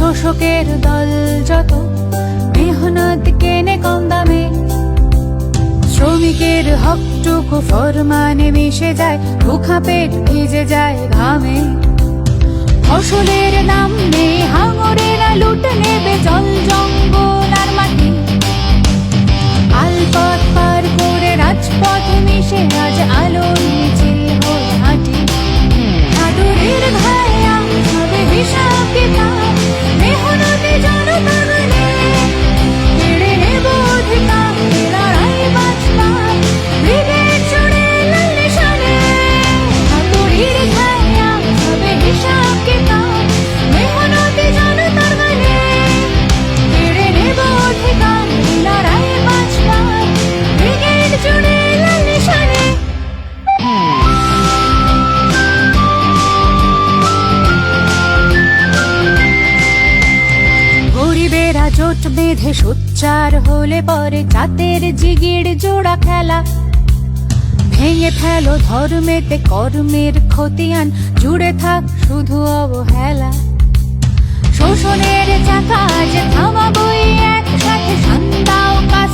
শোষকের দল যত মেহনত কেনে কম দামে, শ্রমিকের হকটুকু ফরমানে মিশে যায়, ভুখা পেট ভিজে যায় ঘামে। ফসলের দাম নেই, হাঙরেরা লুটে নেবে জল জঙ্গল আর মাটি। আলপথ পার করে রাজপথে মিশে আজ আলোর মিছিল হয়ে হাঁটি। আদরের ভাইয়া হবে হিসাব কিতাব, মেহনতি জনতা গলে কেড়ে নেব অধিকার, লড়াই বাঁচবার ব্রিগেড জুড়ে লাল নিশানে। আদরের ভাইয়া হবে হিসাব কিতাব, মেহনতি জনতা গলে কেড়ে নেব অধিকার, লড়াই বাঁচবার ব্রিগেড জুড়ে লাল নিশানে। গরিবেরা জোট বেঁধে সোচ্চার হলে পরে জাতের জিগির জোড়া খেলা। ভেঙে ফেলো ধর্মেতে কর্মের খতিয়ান, জুড়ে থাক শুধু অবহেলা। শোষণের চাকা আজ থামাবই একসাথে, শান্তাও কাজ